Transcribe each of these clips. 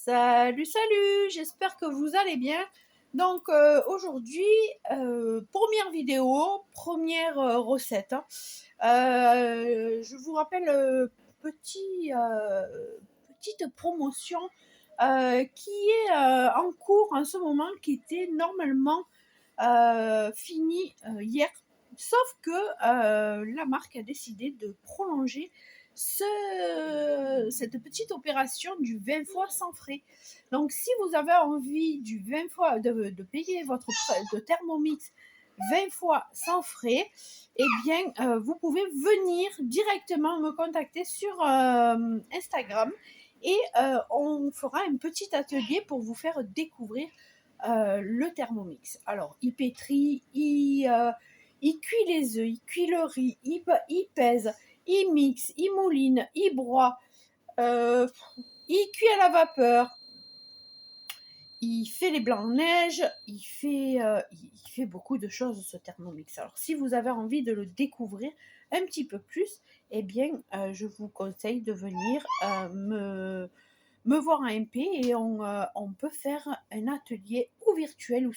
Salut, salut, j'espère que vous allez bien. Donc aujourd'hui, première vidéo, première recette. Je vous rappelle petite promotion qui est en cours en ce moment, qui était normalement finie hier. Sauf que la marque a décidé de prolonger cette petite opération du 20 fois sans frais. Donc, si vous avez envie du 20 fois de payer votre de Thermomix 20 fois sans frais, eh bien, vous pouvez venir directement me contacter sur Instagram et on fera un petit atelier pour vous faire découvrir le Thermomix. Alors, il pétrit, il cuit les œufs, il cuit le riz, il pèse, il mixe, il mouline, il broie, il cuit à la vapeur, il fait les blancs de neige, il fait beaucoup de choses ce Thermomix. Alors si vous avez envie de le découvrir un petit peu plus, eh bien je vous conseille de venir me voir en MP et on peut faire un atelier ou virtuel ou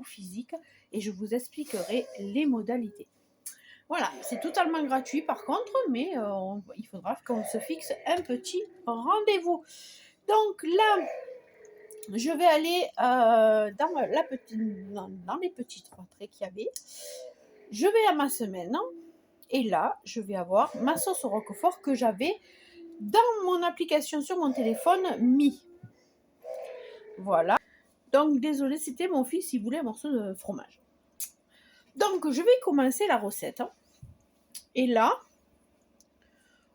physique et je vous expliquerai les modalités. Voilà, c'est totalement gratuit par contre, mais il faudra qu'on se fixe un petit rendez-vous. Donc là, je vais aller dans les petits trois traits qu'il y avait. Je vais à ma semaine et là, je vais avoir ma sauce au roquefort que j'avais dans mon application sur mon téléphone Mi. Voilà. Donc, désolé, c'était mon fils, il voulait un morceau de fromage. Donc, je vais commencer la recette. Et là,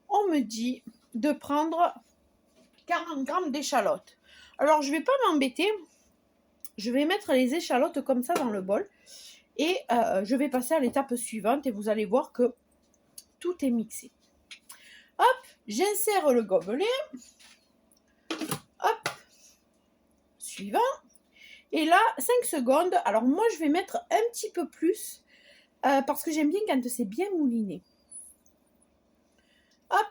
on me dit de prendre 40 grammes d'échalotes. Alors, je ne vais pas m'embêter. Je vais mettre les échalotes comme ça dans le bol. Et je vais passer à l'étape suivante et vous allez voir que tout est mixé. Hop, j'insère le gobelet. Hop, suivant. Et là, 5 secondes. Alors moi, je vais mettre un petit peu plus parce que j'aime bien quand c'est bien mouliné. Hop,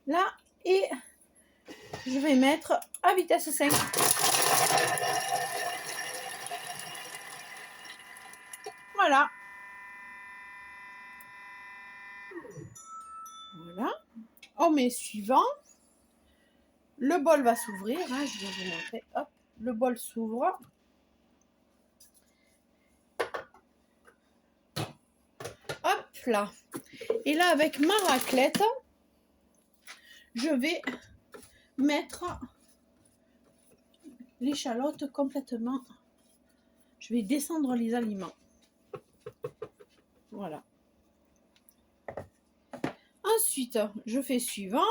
là, et je vais mettre à vitesse 5. Voilà. Voilà. On met suivant. Le bol va s'ouvrir. Hein, je vais vous montrer. Hop, le bol s'ouvre. Hop là. Et là, avec ma raclette, je vais mettre l'échalote complètement. Je vais descendre les aliments. Voilà. Ensuite, je fais suivant.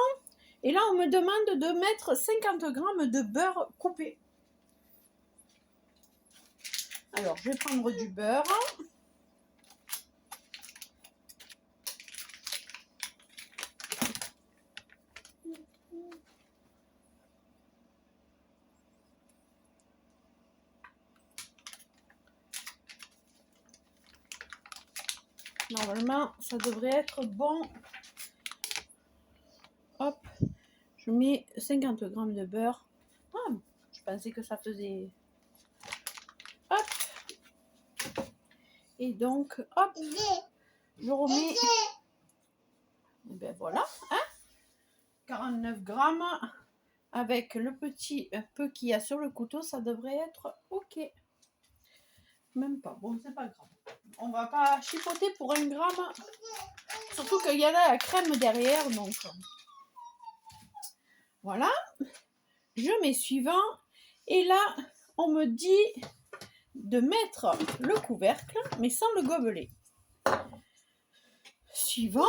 Et là, on me demande de mettre 50 grammes de beurre coupé. Alors, je vais prendre du beurre. Normalement, ça devrait être bon. Hop, je mets 50 grammes de beurre. Ah, je pensais que ça faisait... Hop. Et donc, hop, je remets... Et ben voilà, hein, 49 grammes. Avec le petit peu qu'il y a sur le couteau, ça devrait être ok. Même pas, bon, c'est pas grave. On va pas chipoter pour 1 gramme. Surtout qu'il y a la crème derrière, donc... Voilà. Je mets suivant. Et là, on me dit de mettre le couvercle, mais sans le gobelet. Suivant.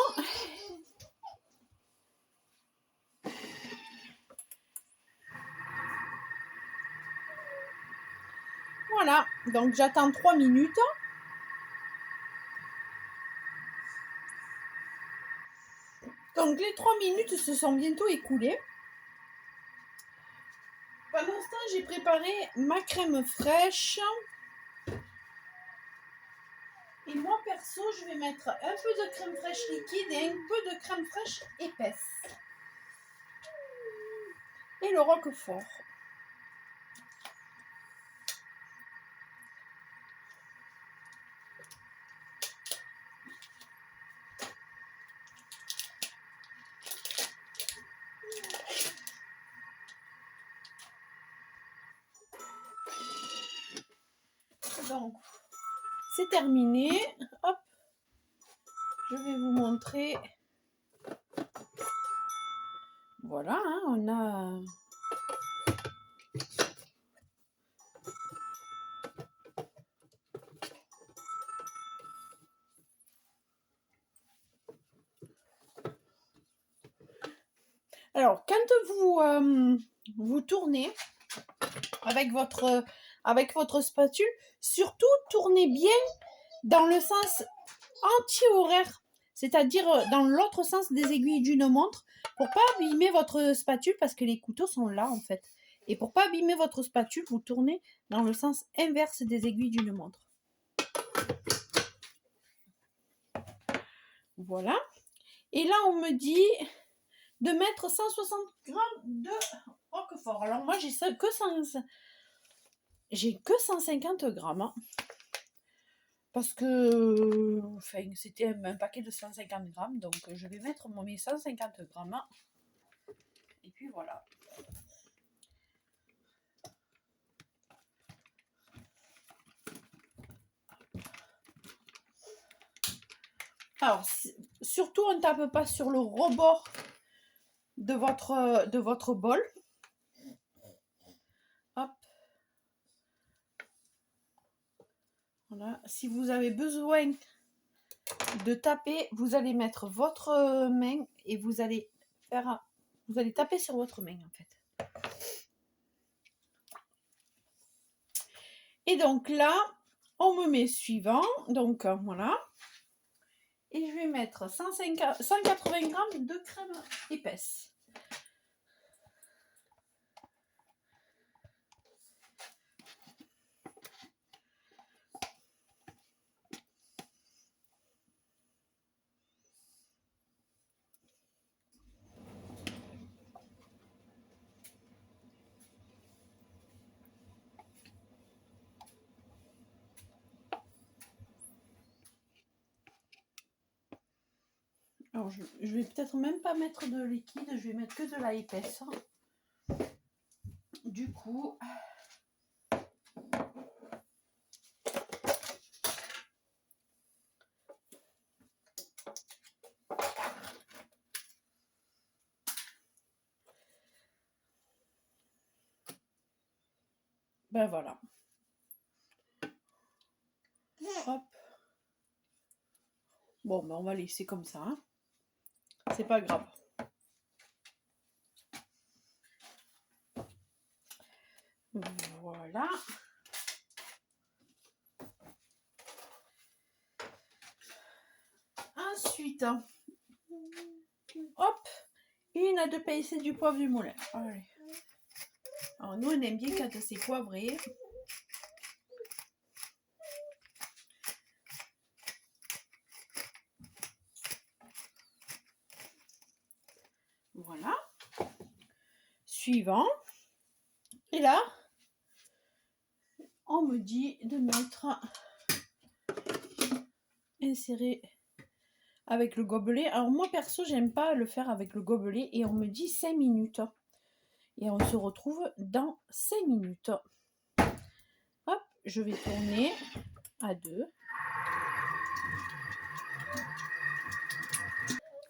Voilà. Donc, j'attends 3 minutes. Donc, les 3 minutes se sont bientôt écoulées. Pendant ce temps, j'ai préparé ma crème fraîche. Et moi, perso, je vais mettre un peu de crème fraîche liquide et un peu de crème fraîche épaisse. et le roquefort. Donc, c'est terminé. Hop, je vais vous montrer. Voilà, hein, on a... Alors, quand vous tournez avec votre spatule, surtout tournez bien dans le sens anti-horaire, c'est-à-dire dans l'autre sens des aiguilles d'une montre, pour pas abîmer votre spatule, parce que les couteaux sont là en fait. Et pour pas abîmer votre spatule, vous tournez dans le sens inverse des aiguilles d'une montre. Voilà. Et là, on me dit de mettre 160 grammes de roquefort. Alors moi, j'ai que 150 grammes. Hein. Parce que enfin, c'était un paquet de 150 grammes. Donc, je vais mettre mes 150 grammes. Et puis voilà. Alors, surtout, on ne tape pas sur le rebord de votre bol. Hop. Voilà. Si vous avez besoin de taper, vous allez mettre votre main et vous allez taper sur votre main en fait. Et donc là, on me met suivant. Donc voilà. Et je vais mettre 180 grammes de crème épaisse. Alors je vais peut-être même pas mettre de liquide, je vais mettre que de la épaisse. Du coup, ben voilà. Hop. Bon, ben on va laisser comme ça. Hein. C'est pas grave. Voilà. Ensuite, hop, 1 à 2 pincées du poivre du moulin. Allez. Alors nous, on aime bien quand c'est poivré. Voilà. Suivant. Et là, on me dit de mettre insérer avec le gobelet. Alors moi perso, j'aime pas le faire avec le gobelet et on me dit 5 minutes. Et on se retrouve dans 5 minutes. Hop, je vais tourner à 2.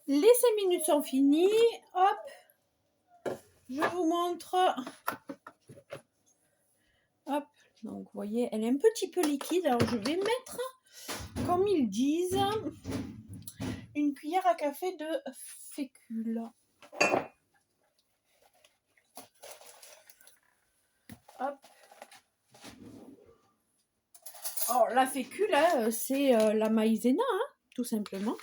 Les 5 minutes sont finies. Hop, je vous montre. Hop, donc vous voyez, elle est un petit peu liquide. Alors je vais mettre, comme ils disent, une cuillère à café de fécule. Hop. Alors la fécule, hein, c'est la maïzena, hein, tout simplement.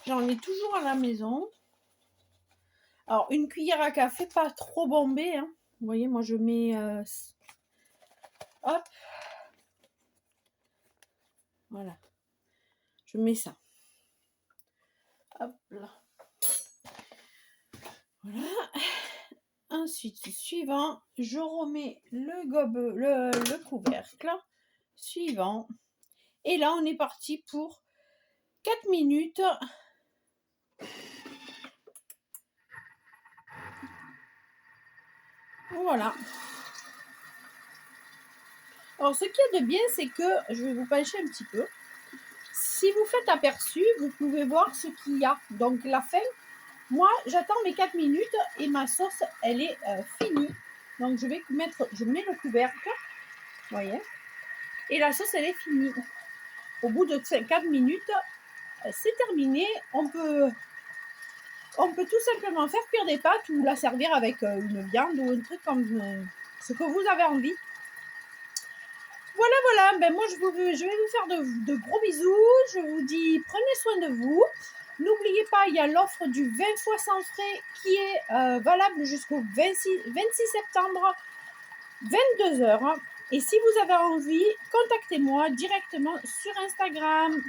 J'en ai toujours à la maison. Alors une cuillère à café, pas trop bombée. Hein. Vous voyez, moi je mets... hop. Voilà. Je mets ça. Hop là. Voilà. Ensuite, suivant, je remets le couvercle. Suivant. Et là, on est parti pour 4 minutes. Voilà. Alors, ce qu'il y a de bien, c'est que, je vais vous pencher un petit peu. Si vous faites aperçu, vous pouvez voir ce qu'il y a. Donc, la fin, moi, j'attends mes 4 minutes et ma sauce, elle est finie. Donc, je mets le couvercle, vous voyez. Et la sauce, elle est finie. Au bout de 4 minutes, c'est terminé. On peut tout simplement faire cuire des pâtes ou la servir avec une viande ou un truc comme ce que vous avez envie. Voilà, ben moi je vais vous faire de gros bisous. Je vous dis prenez soin de vous. N'oubliez pas, il y a l'offre du 20 fois sans frais qui est valable jusqu'au 26 septembre, 22h. Et si vous avez envie, contactez-moi directement sur Instagram.